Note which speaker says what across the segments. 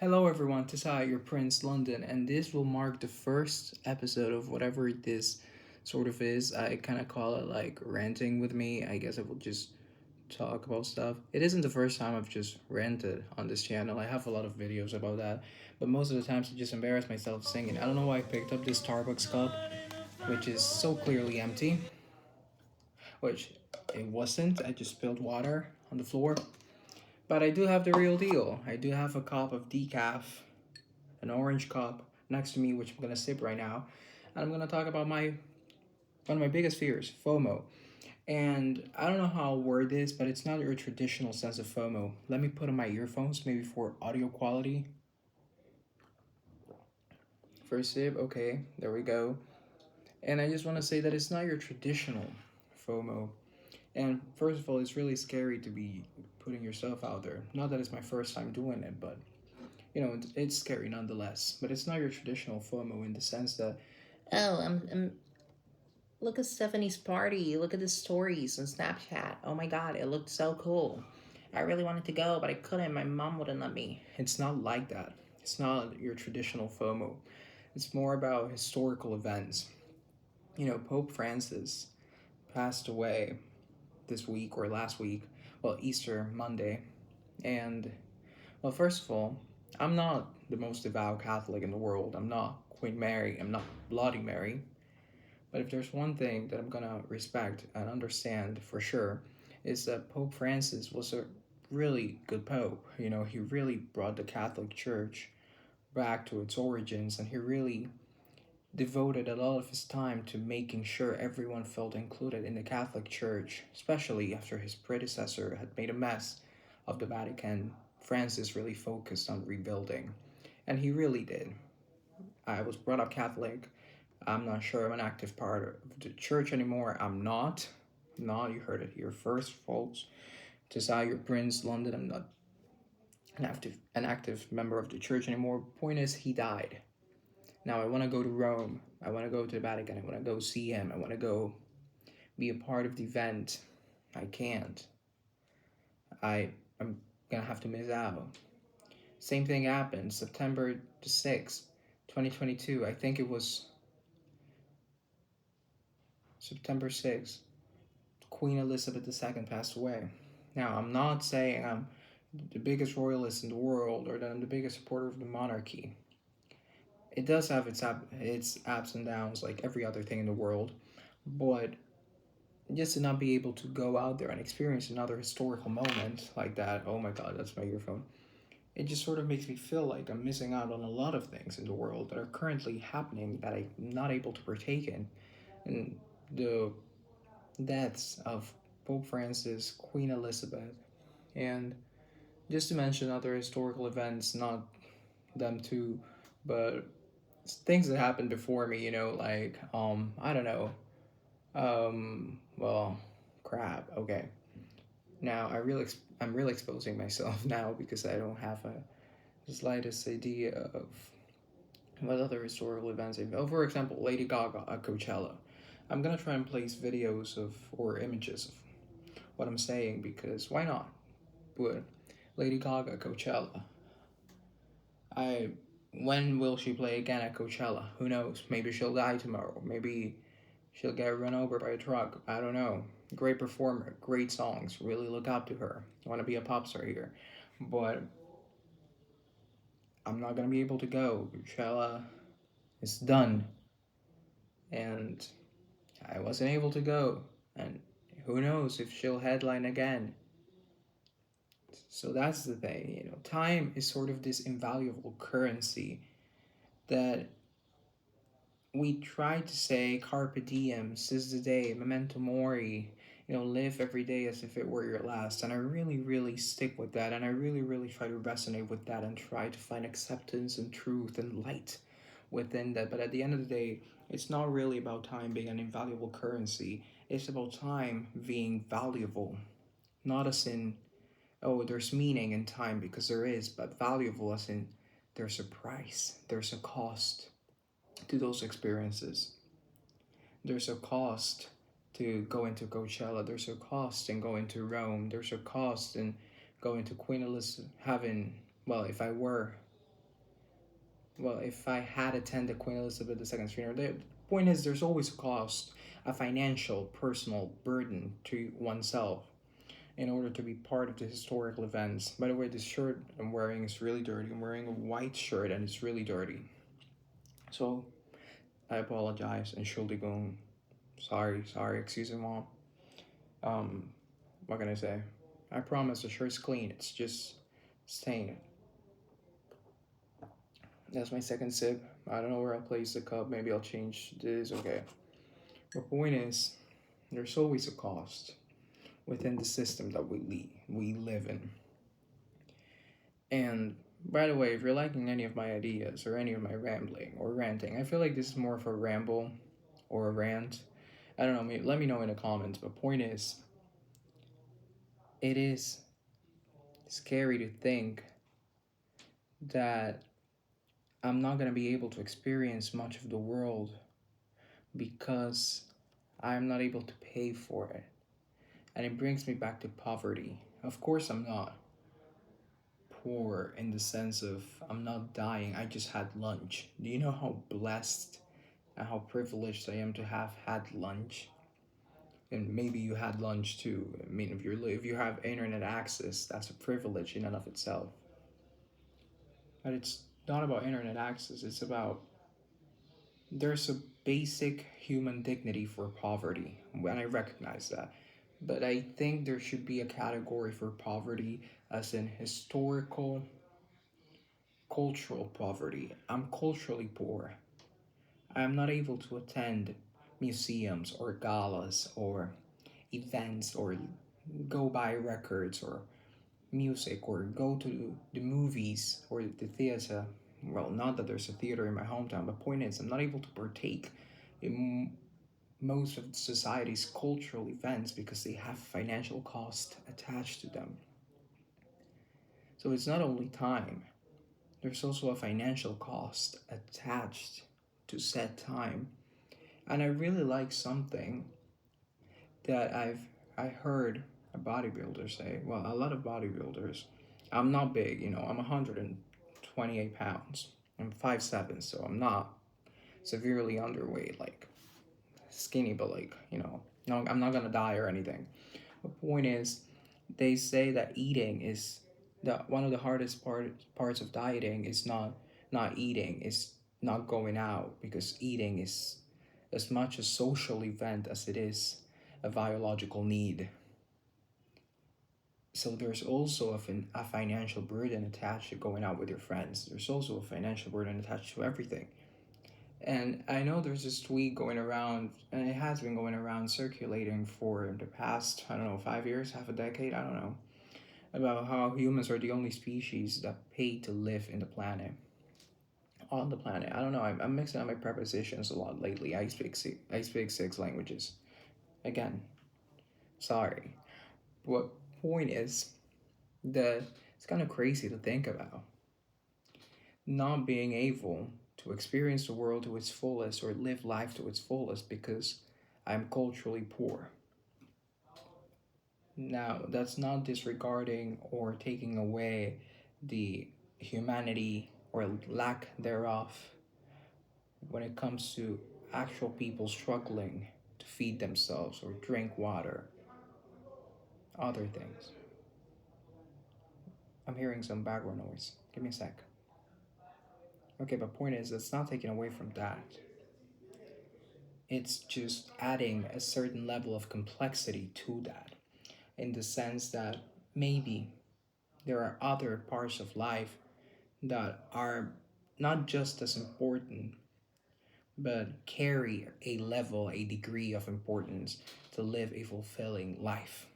Speaker 1: Hello everyone, Tasai, your Prince London, and this will mark the first episode of whatever this sort of is. I kind of call it like ranting with me. I guess I will just talk about stuff. It isn't the first time I've just ranted on this channel. I have a lot of videos about that, but most of the times I just embarrass myself singing. I don't know why I picked up this Starbucks cup, which is so clearly empty, which it wasn't. I just spilled water on the floor. But I do have the real deal. I do have a cup of decaf, an orange cup next to me, which I'm gonna sip right now. And I'm gonna talk about my one of my biggest fears, FOMO. And I don't know how I'll word this, but it's not your traditional sense of FOMO. Let me put on my earphones, maybe for audio quality. First sip, okay, there we go. And I just want to say that it's not your traditional FOMO. And first of all, it's really scary to be putting yourself out there. Not that it's my first time doing it, but it's scary nonetheless. But it's not your traditional FOMO in the sense that, oh, look at Stephanie's party. Look at the stories on Snapchat. Oh my god, it looked so cool. I really wanted to go, but I couldn't. My mom wouldn't let me. It's not like that. It's not your traditional FOMO. It's more about historical events. Pope Francis passed away this week or last week. Well, Easter Monday. And, well, first of all, I'm not the most devout Catholic in the world. I'm not Queen Mary. I'm not Bloody Mary. But if there's one thing that I'm gonna respect and understand for sure, is that Pope Francis was a really good pope. He really brought the Catholic Church back to its origins, and he really devoted a lot of his time to making sure everyone felt included in the Catholic Church, especially after his predecessor had made a mess of the Vatican. Francis really focused on rebuilding, and he really did. I was brought up Catholic. I'm not sure I'm an active part of the church anymore. I'm not. No, you heard it here first, folks. Desire Prince London. I'm not an active member of the church anymore. Point is, he died. Now I want to go to Rome. I want to go to the Vatican. I want to go see him. I want to go be a part of the event. I can't. I'm gonna have to miss out. Same thing happened September the 6th, 2022. I think it was September 6th. Queen Elizabeth II passed away. Now, I'm not saying I'm the biggest royalist in the world or that I'm the biggest supporter of the monarchy. It does have its ups and downs like every other thing in the world, but just to not be able to go out there and experience another historical moment like that, oh my god, that's my earphone. It just sort of makes me feel like I'm missing out on a lot of things in the world that are currently happening that I'm not able to partake in. And the deaths of Pope Francis, Queen Elizabeth, and just to mention other historical events, not them too, but things that happened before me, like I don't know. Well, crap. Okay. Now I'm really exposing myself now because I don't have the slightest idea of what other historical events. Oh, for example, Lady Gaga at Coachella. I'm gonna try and place videos of or images of what I'm saying because why not? But Lady Gaga Coachella. I when will she play again at Coachella? Who knows? Maybe she'll die tomorrow. Maybe she'll get run over by a truck. I don't know. Great performer, great songs. Really look up to her. I want to be a pop star here, but I'm not gonna be able to go. Coachella is done, and I wasn't able to go. And who knows if she'll headline again? So that's the thing. Time is sort of this invaluable currency that we try to say carpe diem, seize the day, memento mori, live every day as if it were your last. And I really, really stick with that. And I really, really try to resonate with that and try to find acceptance and truth and light within that. But at the end of the day, it's not really about time being an invaluable currency. It's about time being valuable. Not as in, oh, there's meaning in time because there is, but valuable as in there's a price, there's a cost to those experiences. There's a cost to going to Coachella. There's a cost in going to Rome. There's a cost in going to Queen Elizabeth, having, well, if I were well, if I had attended Queen Elizabeth II's funeral, the point is there's always a cost, a financial, personal burden to oneself in order to be part of the historical events. By the way, this shirt I'm wearing is really dirty. I'm wearing a white shirt and it's really dirty. So I apologize. Entschuldigung. Sorry, excuse me, mom. Um, what can I say? I promise the shirt's clean. It's just stained. That's my second sip. I don't know where I'll place the cup. Maybe I'll change this. Okay. The point is, there's always a cost within the system that we live in. And by the way, if you're liking any of my ideas or any of my rambling or ranting, I feel like this is more of a ramble or a rant. I don't know. Let me know in the comments. But point is, it is scary to think that I'm not gonna be able to experience much of the world because I'm not able to pay for it. And it brings me back to poverty. Of course, I'm not poor in the sense of I'm not dying. I just had lunch. Do you know how blessed and how privileged I am to have had lunch? And maybe you had lunch too. I mean, if you have internet access, that's a privilege in and of itself. But it's not about internet access. It's about there's a basic human dignity for poverty, and I recognize that. But I think there should be a category for poverty as in historical, cultural poverty. I'm culturally poor. I am not able to attend museums or galas or events or go buy records or music or go to the movies or the theater. Well, not that there's a theater in my hometown, but point is, I'm not able to partake in most of society's cultural events because they have financial cost attached to them. So it's not only time, there's also a financial cost attached to said time. And I really like something that I heard a bodybuilder say. Well, a lot of bodybuilders. I'm not big, I'm 128 pounds. I'm 5'7", so I'm not severely underweight, like skinny, but like, no, I'm not gonna die or anything. The point is, they say that eating is one of the hardest parts of dieting is not eating, is not going out, because eating is as much a social event as it is a biological need. So there's also a financial burden attached to going out with your friends. There's also a financial burden attached to everything. And I know there's this tweet going around, and it has been going around circulating for the past, I don't know, 5 years, half a decade, I don't know, about how humans are the only species that pay to live on the planet. I don't know. I'm mixing up my prepositions a lot lately. I speak 6 languages. Again, sorry. What point is that it's kind of crazy to think about not being able to experience the world to its fullest or live life to its fullest because I'm culturally poor. Now, that's not disregarding or taking away the humanity or lack thereof when it comes to actual people struggling to feed themselves or drink water, other things. I'm hearing some background noise. Give me a sec. Okay, but point is, it's not taken away from that. It's just adding a certain level of complexity to that, in the sense that maybe there are other parts of life that are not just as important, but carry a degree of importance to live a fulfilling life,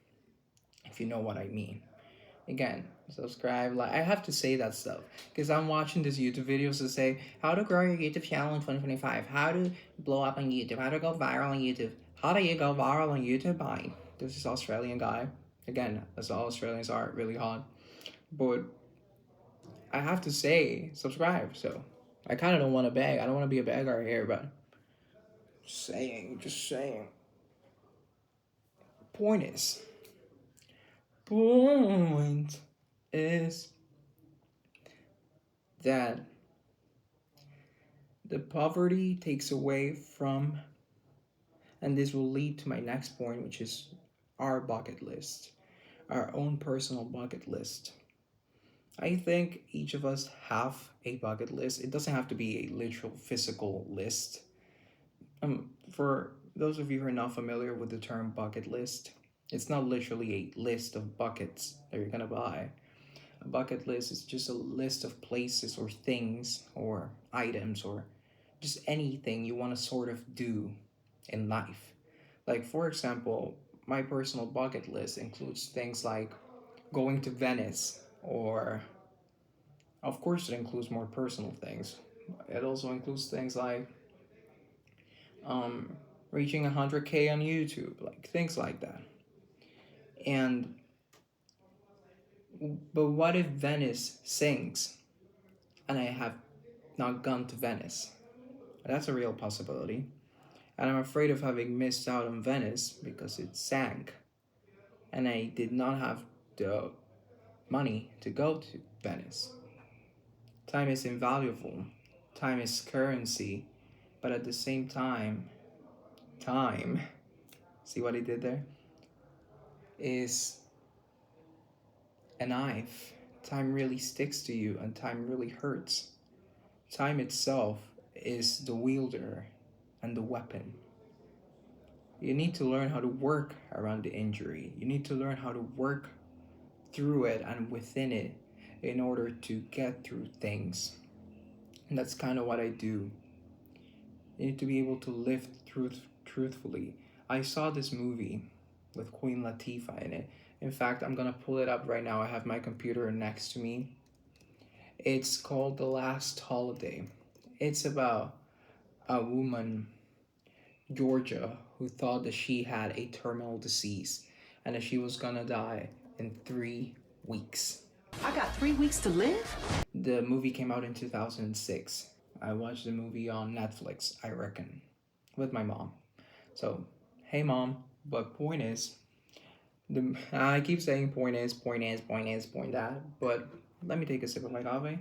Speaker 1: if you know what I mean. Again, subscribe, like, I have to say that stuff because I'm watching these YouTube videos that say how to grow your YouTube channel in 2025, how to blow up on YouTube, how to go viral on YouTube. How do you go viral on YouTube? By this Australian guy. Again, as all Australians are, really hot. But I have to say, subscribe. So I kind of don't want to beg. I don't want to be a beggar here, but just saying. Point is, point is that The poverty takes away from, and this will lead to my next point, which is our bucket list, our own personal bucket list. I think each of us have a bucket list. It doesn't have to be a literal physical list. For those of you who are not familiar with the term bucket list, it's not literally a list of buckets that you're gonna buy. A bucket list is just a list of places or things or items or just anything you want to sort of do in life. Like, for example, my personal bucket list includes things like going to Venice, or of course, it includes more personal things. It also includes things like um, reaching 100K on YouTube, like things like that. And but what if Venice sinks and I have not gone to Venice? That's a real possibility. And I'm afraid of having missed out on Venice because it sank and I did not have the money to go to Venice. Time is invaluable, time is currency, but at the same time, time, see what I did there, is a knife. Time really sticks to you and time really hurts. Time itself is the wielder and the weapon. You need to learn how to work around the injury. You need to learn how to work through it and within it in order to get through things. And that's kind of what I do. You need to be able to live truthfully. I saw this movie with Queen Latifah in it. In fact, I'm gonna pull it up right now. I have my computer next to me. It's called The Last Holiday. It's about a woman, Georgia, who thought that she had a terminal disease and that she was gonna die in 3 weeks.
Speaker 2: I got 3 weeks to live?
Speaker 1: The movie came out in 2006. I watched the movie on Netflix, I reckon, with my mom. So, hey mom, but point is, I keep saying point that, but let me take a sip of my coffee.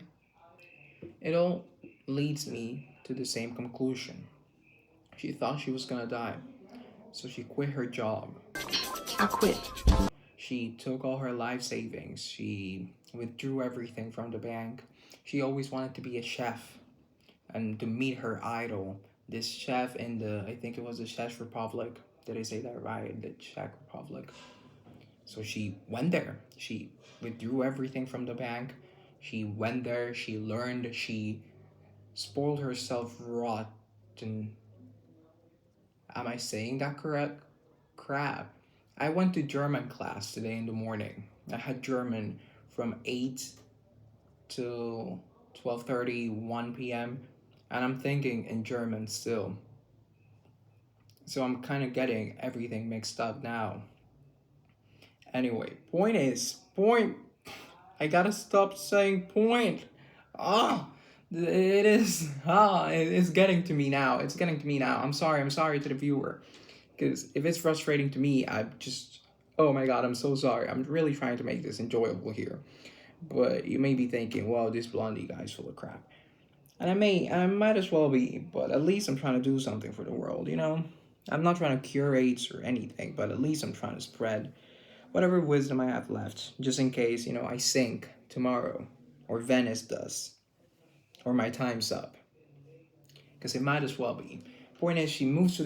Speaker 1: It all leads me to the same conclusion. She thought she was gonna die, so she quit her job.
Speaker 2: I quit.
Speaker 1: She took all her life savings. She withdrew everything from the bank. She always wanted to be a chef and to meet her idol, this chef in the, I think it was the Czech Republic. Did I say that right? The Czech Republic. So she went there. She withdrew everything from the bank. She went there. She learned. She spoiled herself rotten. Am I saying that correct? Crap. I went to German class today in the morning. I had German from 8 to 12:30, 1 p.m. And I'm thinking in German still. So I'm kind of getting everything mixed up now. Anyway, point. I gotta stop saying point. Ah, it's getting to me now. It's getting to me now. I'm sorry to the viewer. Because if it's frustrating to me, oh my god, I'm so sorry. I'm really trying to make this enjoyable here. But you may be thinking, well, this blondie guy's full of crap. And I might as well be, but at least I'm trying to do something for the world, you know? I'm not trying to cure AIDS or anything, but at least I'm trying to spread whatever wisdom I have left, just in case, I sink tomorrow, or Venice does, or my time's up. Because it might as well be. Point is, she moves to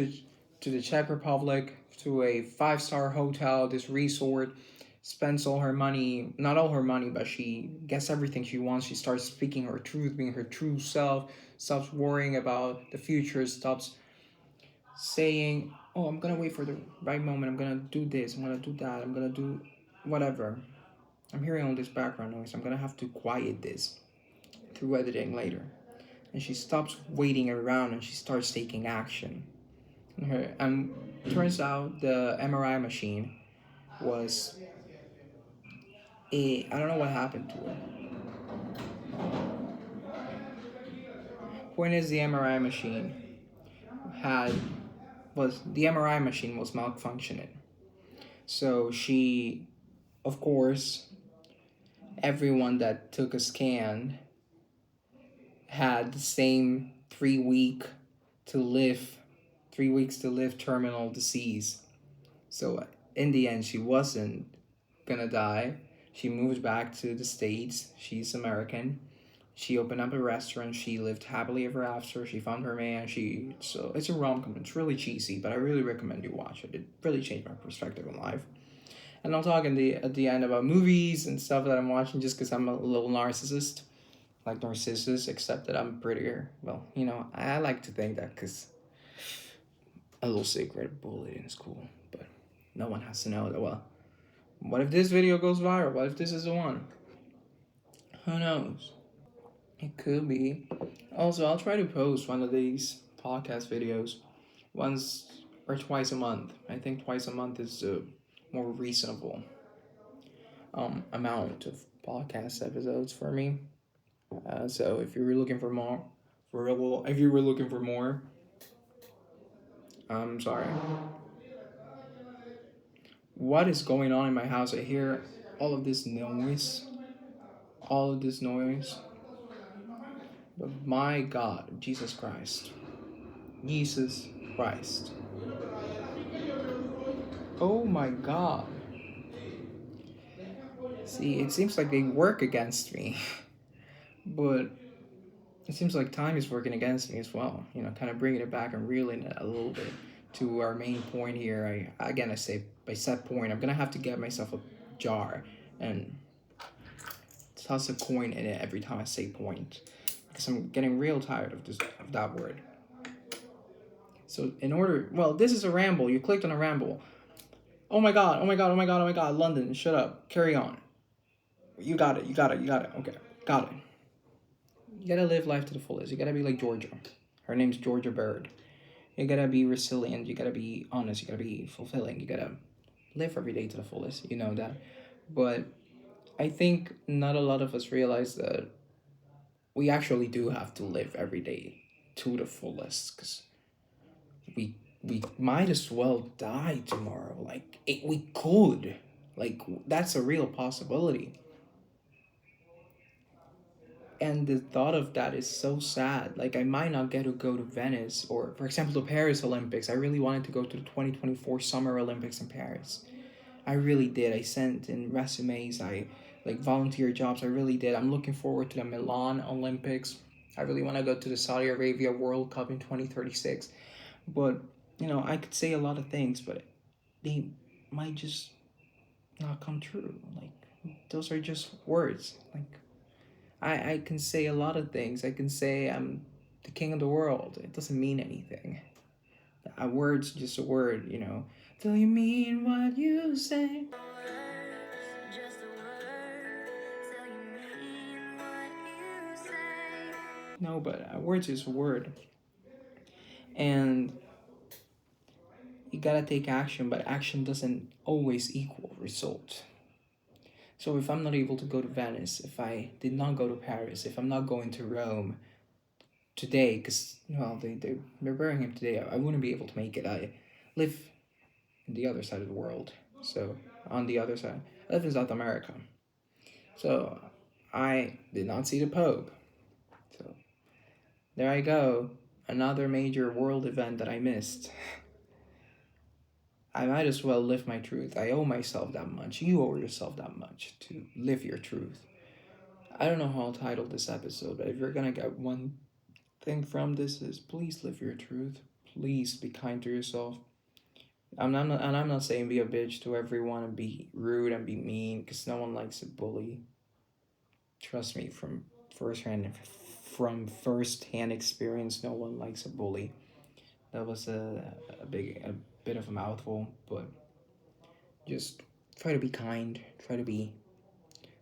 Speaker 1: the Czech Republic, to a 5-star hotel, this resort, spends all her money, not all her money, but she gets everything she wants. She starts speaking her truth, being her true self, stops worrying about the future, stops saying, oh, I'm gonna wait for the right moment, I'm gonna do this, I'm gonna do that, I'm gonna do whatever. I'm hearing all this background noise, I'm gonna have to quiet this through editing later. And she stops waiting around and she starts taking action. And turns out the MRI machine was I don't know what happened to her. Point is, had the MRI machine was malfunctioning. So she, of course, everyone that took a scan had the same 3 week to live, 3 weeks to live terminal disease. So in the end, she wasn't gonna die. She moved back to the States. She's American. She opened up a restaurant. She lived happily ever after. She found her man. So it's a rom com. It's really cheesy, but I really recommend you watch it. It really changed my perspective on life. And I'll talk at the end about movies and stuff that I'm watching, just because I'm a little narcissist, like Narcissus, except that I'm prettier. Well, I like to think that because a little secret bullying is cool, but no one has to know that. Well, what if this video goes viral? What if this is the one? Who knows? It could be. Also, I'll try to post one of these podcast videos once or twice a month. I think twice a month is a more reasonable amount of podcast episodes for me. So if you were looking for more, if you were looking for more, I'm sorry. What is going on in my house? I hear all of this noise, all of this noise. But my God, Jesus Christ. Jesus Christ. Oh my God. See, it seems like they work against me. But it seems like time is working against me as well. Kind of bringing it back and reeling it a little bit to our main point here. I say by set point, I'm going to have to get myself a jar and toss a coin in it every time I say point. Because I'm getting real tired of that word. So this is a ramble. You clicked on a ramble. Oh my God, oh my God, oh my God, oh my God, London, shut up. Carry on. You got it. Okay, got it. You gotta live life to the fullest. You gotta be like Georgia. Her name's Georgia Bird. You gotta be resilient. You gotta be honest. You gotta be fulfilling. You gotta live every day to the fullest. You know that. But I think not a lot of us realize that we actually do have to live every day to the fullest, because we might as well die tomorrow. We could. That's a real possibility. And the thought of that is so sad. I might not get to go to Venice or, for example, the Paris Olympics. I really wanted to go to the 2024 Summer Olympics in Paris. I really did. I sent in resumes. I volunteer jobs. I really did. I'm looking forward to the Milan Olympics. I really want to go to the Saudi Arabia World Cup in 2036. But, I could say a lot of things, but they might just not come true. Those are just words. I can say a lot of things. I can say I'm the king of the world. It doesn't mean anything. A word's just a word. Do you mean what you say? No, but a word's just a word. And you gotta take action, but action doesn't always equal result. So if I'm not able to go to Venice, if I did not go to Paris, if I'm not going to Rome today, because they're burying him today, I wouldn't be able to make it. I live in the other side of the world, so on the other side, I live in South America. So I did not see the Pope. So there I go, another major world event that I missed. I might as well live my truth. I owe myself that much. You owe yourself that much to live your truth. I don't know how I'll title this episode, but if you're gonna get one thing from this, is please live your truth. Please be kind to yourself. I'm not saying be a bitch to everyone and be rude and be mean, because no one likes a bully. Trust me, from firsthand experience, no one likes a bully. That was a bit of a mouthful, but just try to be kind, try to be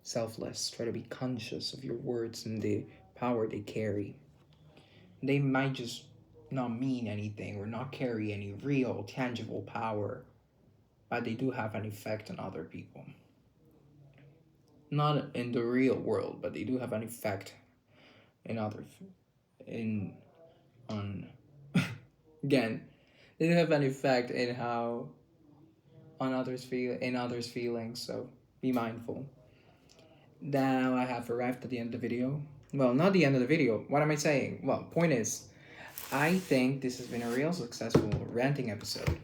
Speaker 1: selfless, try to be conscious of your words and the power they carry. They might just not mean anything or not carry any real, tangible power, but they do have an effect on other people. Not in the real world, but they do have an effect in on again, they do have an effect in how on others feelings, so be mindful. Now I have arrived at the end of the video. Well, not the end of the video. What am I saying? Well, point is, I think this has been a real successful ranting episode.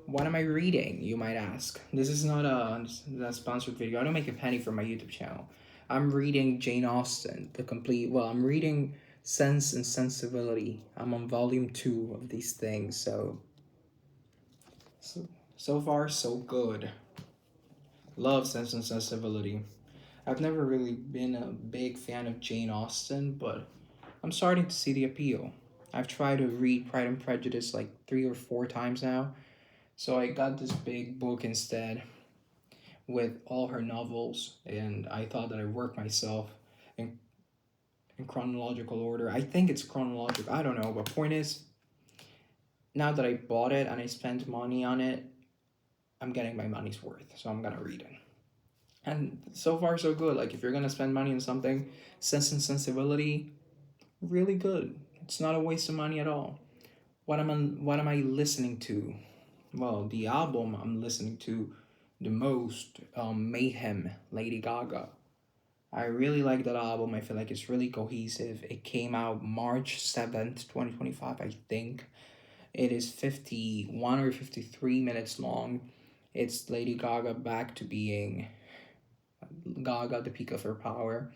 Speaker 1: What am I reading, you might ask? This is not a sponsored video. I don't make a penny from my YouTube channel. I'm reading Jane Austen, the complete. Well, I'm reading Sense and Sensibility. I'm on volume 2 of these things, so far so good. Love Sense and Sensibility. I've never really been a big fan of Jane Austen, but I'm starting to see the appeal. I've tried to read Pride and Prejudice like 3 or 4 times now, so I got this big book instead with all her novels, and I thought that I'd work myself in, in chronological order. I think it's chronological, I don't know, but point is, now that I bought it and I spent money on it, I'm getting my money's worth, so I'm gonna read it. And so far, so good. Like, if you're gonna spend money on something, Sense and Sensibility, really good. It's not a waste of money at all. What am I listening to? Well, the album I'm listening to the most, Mayhem, Lady Gaga. I really like that album. I feel like it's really cohesive. It came out March 7th, 2025, I think. It is 51 or 53 minutes long. It's Lady Gaga back to being Gaga at the peak of her power.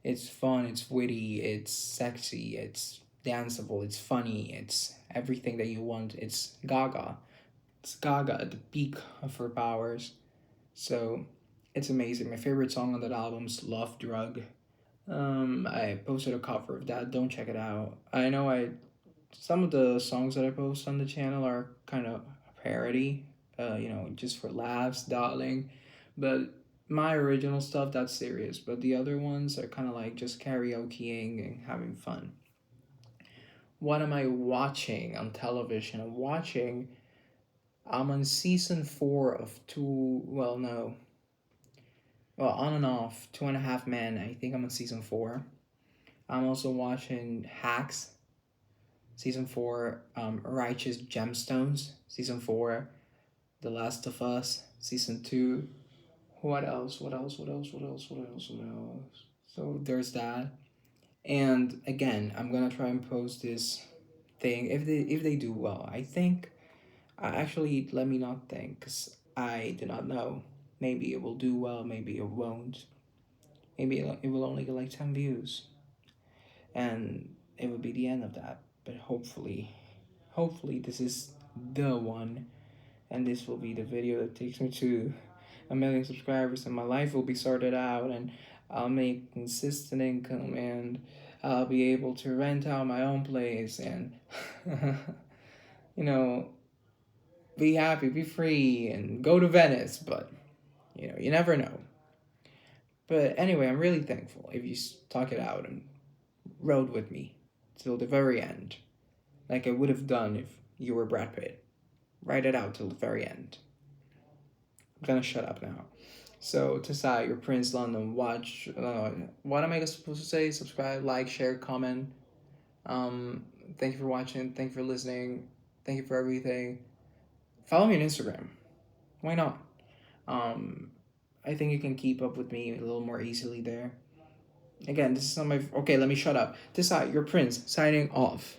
Speaker 1: It's fun, it's witty, it's sexy, it's danceable, it's funny, it's everything that you want. It's Gaga. It's Gaga at the peak of her powers. So it's amazing. My favorite song on that album is Love Drug. I posted a cover of that. Don't check it out. I know I some of the songs that I post on the channel are kind of parody, just for laughs, darling. But my original stuff, that's serious. But the other ones are kind of like just karaokeing and having fun. What am I watching on television? I'm on season 4 of two, well, no, well, on and off, 2.5 Men. I think I'm on season 4. I'm also watching Hacks, season 4, Righteous Gemstones, season 4, The Last of Us, season 2. What else? What else? What else? What else? What else? What else? So there's that. And again, I'm gonna try and post this thing if they do well. I think, actually, let me not think, because I do not know. Maybe it will do well. Maybe it won't. Maybe it will only get like 10 views, and it will be the end of that. But hopefully this is the one, and this will be the video that takes me to 1 million subscribers, and my life will be sorted out, and I'll make consistent income, and I'll be able to rent out my own place, and you know, be happy, be free, and go to Venice. But you never know. But anyway, I'm really thankful if you talk it out and rode with me till the very end, like I would have done if you were Brad Pitt. Ride it out till the very end. I'm gonna shut up now. So, Tessa, your Prince London, watch. What am I supposed to say? Subscribe, like, share, comment. Um, Thank you for watching. Thank you for listening. Thank you for everything. Follow me on Instagram. Why not? Um, I think you can keep up with me a little more easily there. Again, this is not my. Okay, let me shut up. Tessa, your Prince, signing off.